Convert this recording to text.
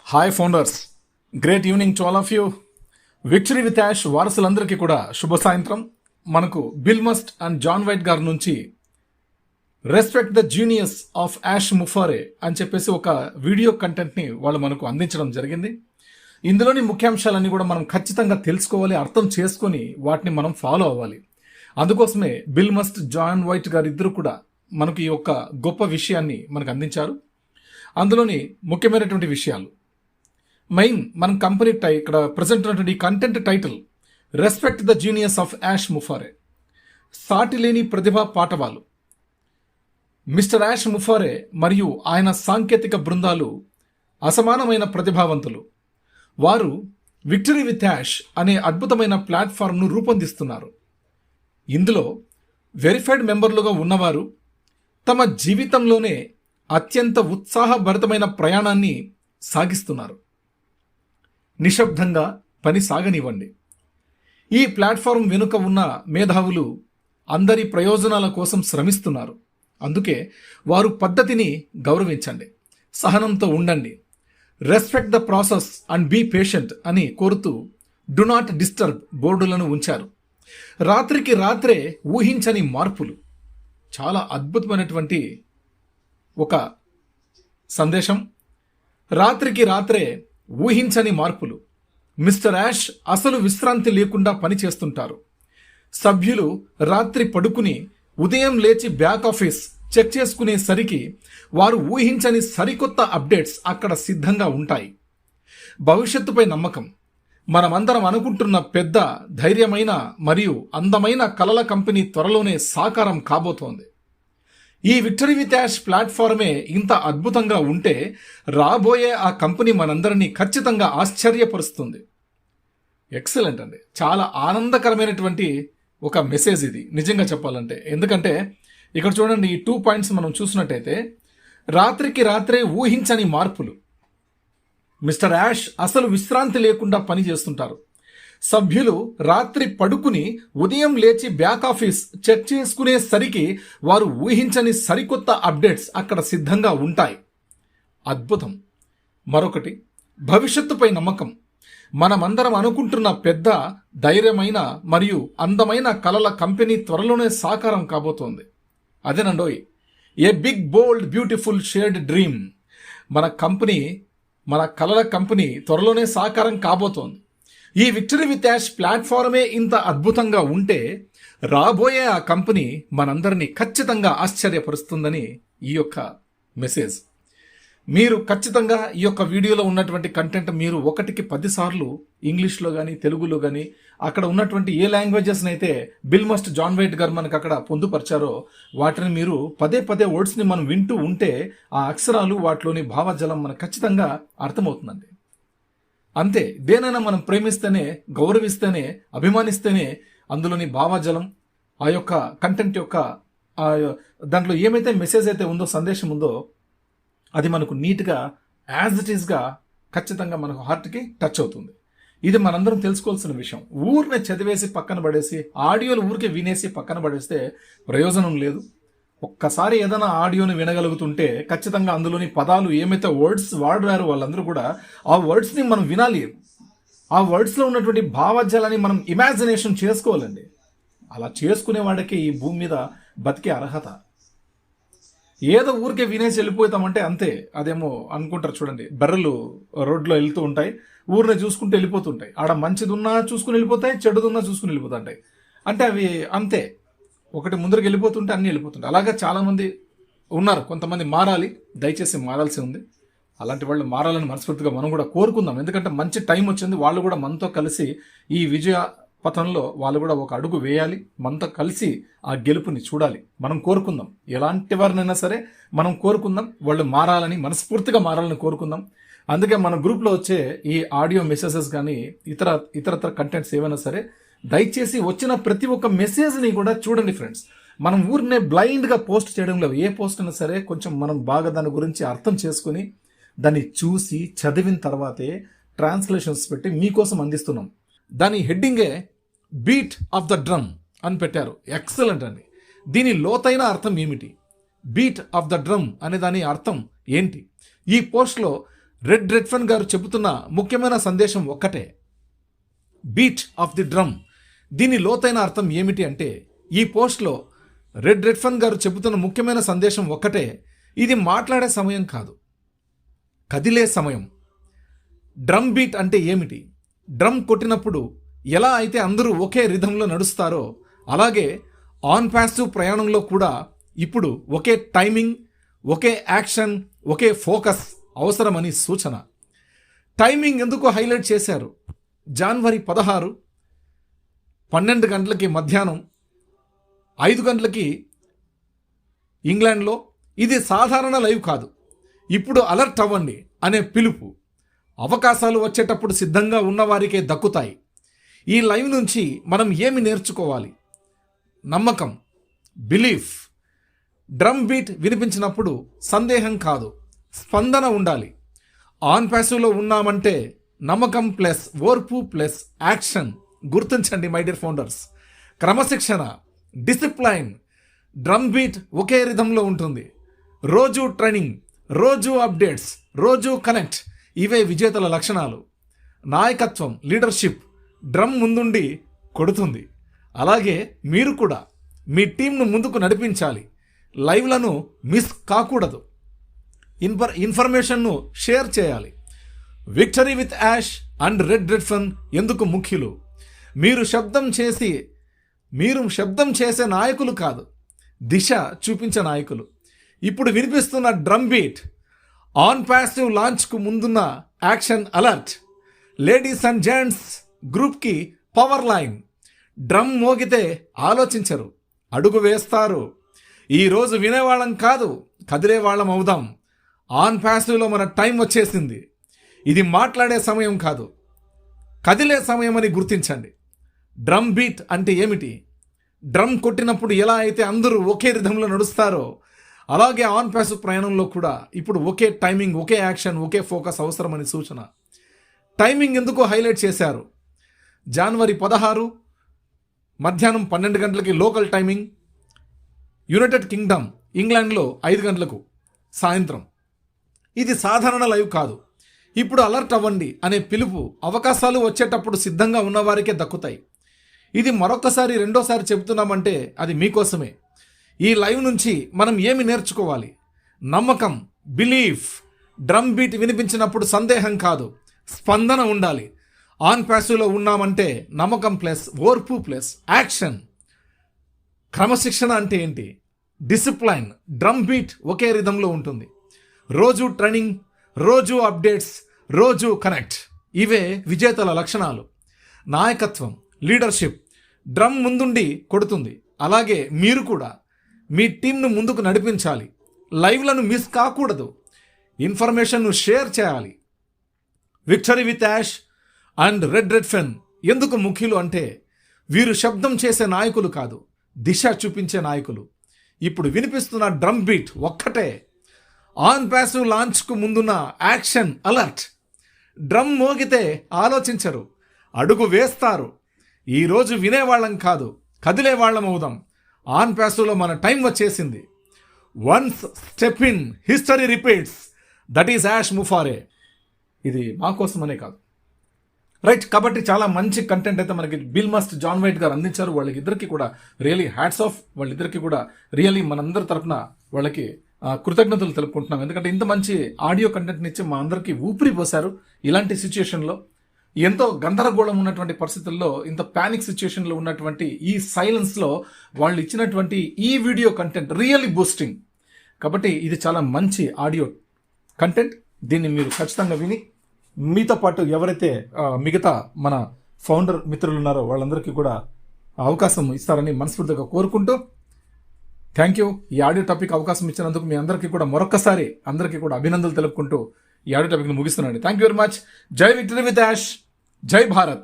Hi founders, great evening to all of you. Victory with Ash వారసులందరికీ కూడా శుభ సాయంత్రం. మనకు Bill Must and John White గారి నుంచి respect the genius of Ash ముఫారే అని చెప్పేసి ఒక వీడియో కంటెంట్ని వాళ్ళు మనకు అందించడం జరిగింది. ఇందులోని ముఖ్యాంశాలన్నీ కూడా మనం ఖచ్చితంగా తెలుసుకోవాలి, అర్థం చేసుకొని వాటిని మనం ఫాలో అవ్వాలి. అందుకోసమే బిల్ మస్ట్, జాన్ వైట్ గారు ఇద్దరు కూడా మనకు ఈ యొక్క గొప్ప విషయాన్ని మనకు అందించారు. అందులోని ముఖ్యమైనటువంటి విషయాలు మెయిన్ మన కంపెనీ ఇక్కడ ప్రజెంట్ ఉన్నటువంటి content title respect the genius of Ash ముఫారే. సాటి లేని ప్రతిభా పాఠవాలు. మిస్టర్ యాష్ ముఫారే మరియు ఆయన సాంకేతిక బృందాలు అసమానమైన ప్రతిభావంతులు. వారు విక్టరీ విత్ యాష్ అనే అద్భుతమైన ప్లాట్ఫామ్ను రూపొందిస్తున్నారు. ఇందులో వెరిఫైడ్ మెంబర్లుగా ఉన్నవారు తమ జీవితంలోనే అత్యంత ఉత్సాహభరితమైన ప్రయాణాన్ని సాగిస్తున్నారు. నిశ్శబ్దంగా పని సాగనివ్వండి. ఈ ప్లాట్ఫామ్ వెనుక ఉన్న మేధావులు అందరి ప్రయోజనాల కోసం శ్రమిస్తున్నారు. అందుకే వారు పద్ధతిని గౌరవించండి, సహనంతో ఉండండి, respect the process and be patient అని కోరుతూ డు నాట్ డిస్టర్బ్ బోర్డులను ఉంచారు. రాత్రికి రాత్రే ఊహించని మార్పులు. చాలా అద్భుతమైనటువంటి ఒక సందేశం. రాత్రికి రాత్రే ఊహించని మార్పులు. మిస్టర్ యాష్ అసలు విశ్రాంతి లేకుండా పనిచేస్తుంటారు. సభ్యులు రాత్రి పడుకుని ఉదయం లేచి బ్యాక్ ఆఫీస్ చెక్ చేసుకునేసరికి వారు ఊహించని సరికొత్త అప్డేట్స్ అక్కడ సిద్ధంగా ఉంటాయి. భవిష్యత్తుపై నమ్మకం. మనమందరం అనుకుంటున్న పెద్ద, ధైర్యమైన మరియు అందమైన కలల కంపెనీ త్వరలోనే సాకారం కాబోతోంది. ఈ విక్టరీ విత్ యాష్ ప్లాట్ఫారమే ఇంత అద్భుతంగా ఉంటే రాబోయే ఆ కంపెనీ మనందరినీ ఖచ్చితంగా ఆశ్చర్యపరుస్తుంది. ఎక్సలెంట్ అండి. చాలా ఆనందకరమైనటువంటి ఒక మెసేజ్ ఇది నిజంగా చెప్పాలంటే. ఎందుకంటే ఇక్కడ చూడండి, ఈ 2 పాయింట్స్ మనం చూసినట్టయితే, రాత్రికి రాత్రే ఊహించని మార్పులు. మిస్టర్ యాష్ అసలు విశ్రాంతి లేకుండా పని చేస్తుంటారు. సభ్యులు రాత్రి పడుకుని ఉదయం లేచి బ్యాక్ ఆఫీస్ చెక్ చేసుకునేసరికి వారు ఊహించని సరికొత్త అప్డేట్స్ అక్కడ సిద్ధంగా ఉంటాయి. అద్భుతం. మరొకటి, భవిష్యత్తుపై నమ్మకం. మనమందరం అనుకుంటున్న పెద్ద, ధైర్యమైన మరియు అందమైన కలల కంపెనీ త్వరలోనే సాకారం కాబోతోంది. అదేనండోయ్, a big bold beautiful shared dream. మన కలల కంపెనీ త్వరలోనే సాకారం కాబోతోంది. ఈ విక్టరీ విత్ యాష్ ప్లాట్ఫారమే ఇంత అద్భుతంగా ఉంటే రాబోయే ఆ కంపెనీ మనందరినీ ఖచ్చితంగా ఆశ్చర్యపరుస్తుందని ఈ యొక్క మెసేజ్. మీరు ఖచ్చితంగా ఈ యొక్క వీడియోలో ఉన్నటువంటి కంటెంట్ మీరు 1-10 సార్లు ఇంగ్లీష్లో కానీ తెలుగులో కానీ అక్కడ ఉన్నటువంటి ఏ లాంగ్వేజెస్ని అయితే బిల్ మస్ట్, జాన్ వైట్ గారు మనకు అక్కడ పొందుపరిచారో వాటిని మీరు పదే వర్డ్స్ని మనం వింటూ ఉంటే ఆ అక్షరాలు, వాటిలోని భావజలం మనకు ఖచ్చితంగా అర్థమవుతుందండి. అంతే. దేనైనా మనం ప్రేమిస్తేనే, గౌరవిస్తేనే, అభిమానిస్తేనే అందులోని భావజలం, ఆ యొక్క కంటెంట్ యొక్క దాంట్లో ఏమైతే మెసేజ్ అయితే ఉందో, సందేశం ఉందో, అది మనకు నీట్గా యాజ్ ఇట్ ఈస్గా ఖచ్చితంగా మనకు హార్ట్కి టచ్ అవుతుంది. ఇది మనందరం తెలుసుకోవాల్సిన విషయం. ఊరినే చదివేసి పక్కన పడేసి, ఆడియోలు ఊరికే వినేసి పక్కన పడేస్తే ప్రయోజనం లేదు. ఒక్కసారి ఏదైనా ఆడియోని వినగలుగుతుంటే ఖచ్చితంగా అందులోని పదాలు ఏమైతే వర్డ్స్ వాడారో వాళ్ళందరూ కూడా ఆ వర్డ్స్ని మనం వినాలి. ఆ వర్డ్స్లో ఉన్నటువంటి భావజాలని మనం ఇమాజినేషన్ చేసుకోవాలండి. అలా చేసుకునే వాడికి ఈ భూమి మీద బతికే అర్హత. ఏదో ఊరికే వినేసి వెళ్ళిపోతామంటే అంతే. అదేమో అనుకుంటారు చూడండి, బర్రెలు రోడ్లో వెళ్తూ ఉంటాయి, ఊరిని చూసుకుంటూ వెళ్ళిపోతుంటాయి. ఆడ మంచిది ఉన్నా చూసుకుని వెళ్ళిపోతాయి, చెడుదున్నా చూసుకుని వెళ్ళిపోతుంటాయి. అంటే అవి అంతే, ఒకటి ముందరికి వెళ్ళిపోతుంటే అన్నీ వెళ్ళిపోతుంటాయి. అలాగే చాలామంది ఉన్నారు. కొంతమంది మారాలి, దయచేసి మారాల్సి ఉంది. అలాంటి వాళ్ళు మారాలని మనస్ఫూర్తిగా మనం కూడా కోరుకుందాం. ఎందుకంటే మంచి టైం వచ్చింది. వాళ్ళు కూడా మనతో కలిసి ఈ విజయ పథంలో వాళ్ళు కూడా ఒక అడుగు వేయాలి. మనతో కలిసి ఆ గెలుపుని చూడాలి. మనం కోరుకుందాం. ఎలాంటి వారినైనా సరే మనం కోరుకుందాం, వాళ్ళు మారాలని, మనస్ఫూర్తిగా మారాలని కోరుకుందాం. అందుకే మన గ్రూప్లో వచ్చే ఈ ఆడియో మెసేజెస్ కానీ ఇతరత్ర కంటెంట్స్ ఏవైనా సరే దయచేసి వచ్చిన ప్రతి ఒక్క మెసేజ్ని కూడా చూడండి ఫ్రెండ్స్. మనం ఊరినే బ్లైండ్గా పోస్ట్ చేయడం లేదు. ఏ పోస్ట్ అయినా సరే కొంచెం మనం బాగా దాని గురించి అర్థం చేసుకుని దాన్ని చూసి చదివిన తర్వాతే ట్రాన్స్లేషన్స్ పెట్టి మీకోసం అందిస్తున్నాం. దాని హెడ్డింగే బీట్ ఆఫ్ ద డ్రమ్ అని పెట్టారు. ఎక్సలెంట్ అండి. దీని లోతైన అర్థం ఏమిటి? బీట్ ఆఫ్ ద డ్రమ్ అనే దాని అర్థం ఏంటి? ఈ పోస్ట్లో రెడ్ రెడ్ఫన్ గారు చెబుతున్న ముఖ్యమైన సందేశం ఒక్కటే, బీట్ ఆఫ్ ది డ్రమ్. దీని లోతైన అర్థం ఏమిటి అంటే, ఈ పోస్ట్లో రెడ్ రెడ్ఫన్ గారు చెబుతున్న ముఖ్యమైన సందేశం ఒక్కటే, ఇది మాట్లాడే సమయం కాదు, కదిలే సమయం. డ్రమ్ బీట్ అంటే ఏమిటి? డ్రమ్ కొట్టినప్పుడు ఎలా అయితే అందరూ ఒకే రిథంలో నడుస్తారో, అలాగే ఆన్ ప్యాసివ్ ప్రయాణంలో కూడా ఇప్పుడు ఒకే టైమింగ్, ఒకే యాక్షన్, ఒకే ఫోకస్ అవసరమని సూచన. టైమింగ్ ఎందుకు హైలైట్ చేశారు? జనవరి 16, 12 గంటలకి మధ్యాహ్నం 5 గంటలకి ఇంగ్లాండ్లో. ఇది సాధారణ లైవ్ కాదు. ఇప్పుడు అలర్ట్ అవ్వండి అనే పిలుపు. అవకాశాలు వచ్చేటప్పుడు సిద్ధంగా ఉన్నవారికే దక్కుతాయి. ఈ లైవ్ నుంచి మనం ఏమి నేర్చుకోవాలి? నమ్మకం, బిలీఫ్. డ్రమ్ బీట్ వినిపించినప్పుడు సందేహం కాదు, స్పందన ఉండాలి. ఆన్ ప్యాసివ్లో ఉన్నామంటే నమ్మకం ప్లస్ ఓర్పు ప్లస్ యాక్షన్. గుర్తించండి మై డియర్ ఫౌండర్స్, క్రమశిక్షణ, డిసిప్లైన్. డ్రమ్ బీట్ ఒకే రిథంలో ఉంటుంది. రోజు ట్రైనింగ్, రోజు అప్డేట్స్, రోజు కనెక్ట్. ఇవే విజేతల లక్షణాలు. నాయకత్వం, లీడర్షిప్. డ్రమ్ ముందుండి కొడుతుంది. అలాగే మీరు కూడా మీ టీంను ముందుకు నడిపించాలి. లైవ్లను మిస్ కాకూడదు. ఇన్ఫర్మేషన్ను షేర్ చేయాలి. Victory with Ash and red రెడ్ఫన్ ఎందుకు ముఖ్యులు? మీరు శబ్దం చేసే నాయకులు కాదు, దిశ చూపించే నాయకులు. ఇప్పుడు వినిపిస్తున్న డ్రమ్ బీట్ ఆన్ ప్యాసివ్ లాంచ్కు ముందున్న action alert. Ladies and gents గ్రూప్కి పవర్ లైన్. డ్రమ్ మోగితే ఆలోచించరు, అడుగు వేస్తారు. ఈరోజు వినేవాళ్ళం కాదు, కదిలే వాళ్ళం అవుదాం. ఆన్ ప్యాసివ్లో మన టైం వచ్చేసింది. ఇది మాట్లాడే సమయం కాదు, కదిలే సమయం అని గుర్తించండి. డ్రమ్ బీట్ అంటే ఏమిటి? డ్రమ్ కొట్టినప్పుడు ఎలా అయితే అందరూ ఒకే రిథంలో నడుస్తారో, అలాగే ఆన్ ప్యాసివ్ ప్రయాణంలో కూడా ఇప్పుడు ఒకే టైమింగ్, ఒకే యాక్షన్, ఒకే ఫోకస్ అవసరమని సూచన. టైమింగ్ ఎందుకు హైలైట్ చేశారు? జనవరి 16 మధ్యాహ్నం 12 గంటలకి లోకల్ టైమింగ్. యునైటెడ్ కింగ్డమ్ ఇంగ్లాండ్లో 5 గంటలకు సాయంత్రం. ఇది సాధారణ లైవ్ కాదు. ఇప్పుడు అలర్ట్ అవ్వండి అనే పిలుపు అవకాశాలు వచ్చేటప్పుడు సిద్ధంగా ఉన్నవారికే దక్కుతాయి. ఇది మరొకసారి, రెండోసారి చెబుతున్నామంటే అది మీకోసమే. ఈ లైవ్ నుంచి మనం ఏమి నేర్చుకోవాలి? నమ్మకం, బిలీఫ్. డ్రమ్ బీట్ వినిపించినప్పుడు సందేహం కాదు, స్పందన ఉండాలి. ఆన్ ప్యాసివ్లో ఉన్నామంటే నమ్మకం ప్లస్ ఓర్పు ప్లస్ యాక్షన్. క్రమశిక్షణ అంటే ఏంటి? డిసిప్లైన్. డ్రమ్ బీట్ ఒకే రిథంలో ఉంటుంది. రోజు ట్రైనింగ్, రోజు అప్డేట్స్, రోజు కనెక్ట్. ఇవే విజేతల లక్షణాలు. నాయకత్వం, లీడర్షిప్. డ్రమ్ ముందుండి కొడుతుంది. అలాగే మీరు కూడా మీ టీంను ముందుకు నడిపించాలి. లైవ్లను మిస్ కాకూడదు. ఇన్ఫర్మేషన్ను షేర్ చేయాలి. Victory with Ash and red రెడ్ఫన్ ఎందుకు ముఖ్యులు అంటే, వీరు శబ్దం చేసే నాయకులు కాదు, దిశ చూపించే నాయకులు. ఇప్పుడు వినిపిస్తున్న డ్రమ్ బీట్ ఒక్కటే. ఆన్ ప్యాసివ్ లాంచ్కు ముందున్న యాక్షన్ అలర్ట్. డ్రమ్ మోగితే ఆలోచించరు, అడుగు వేస్తారు. ఈరోజు వినేవాళ్ళం కాదు, కదిలే వాళ్ళం అవుదాం. ఆన్ ప్యాసివ్లో మన టైం వచ్చేసింది. Once step in, history repeats. That is Ash ముఫారే. ఇది మా కోసమనే కాదు, రైట్? కాబట్టి చాలా మంచి కంటెంట్ అయితే మనకి బిల్ మస్ట్, జాన్ వైట్ గారు అందించారు. వాళ్ళకిద్దరికి కూడా రియలీ హ్యాట్స్ ఆఫ్. వాళ్ళిద్దరికి కూడా రియలీ మనందరి తరపున వాళ్ళకి కృతజ్ఞతలు తెలుపుకుంటున్నాం. ఎందుకంటే ఇంత మంచి ఆడియో కంటెంట్ని ఇచ్చి మా అందరికీ ఊపిరి పోశారు. ఇలాంటి సిచ్యుయేషన్లో, ఎంతో గందరగోళం ఉన్నటువంటి పరిస్థితుల్లో, ఇంత ప్యానిక్ సిచ్యుయేషన్లో ఉన్నటువంటి ఈ సైలెన్స్లో వాళ్ళు ఇచ్చినటువంటి ఈ వీడియో కంటెంట్ రియల్లీ బూస్టింగ్. కాబట్టి ఇది చాలా మంచి ఆడియో కంటెంట్. దీన్ని మీరు ఖచ్చితంగా విని మీతో పాటు ఎవరైతే మిగతా మన ఫౌండర్ మిత్రులు ఉన్నారో వాళ్ళందరికీ కూడా అవకాశం ఇస్తారని మనస్ఫూర్తిగా కోరుకుంటూ, థ్యాంక్ యూ. ఈ ఆడియో టాపిక్ అవకాశం ఇచ్చినందుకు మీ అందరికీ కూడా మరొకసారి అందరికీ కూడా అభినందనలు తెలుపుకుంటూ ఈ ఆడియో టాపిక్ని ముగిస్తున్నాను. Thank you very much. జై విక్టరీ విత్ యాష్, జై భారత్.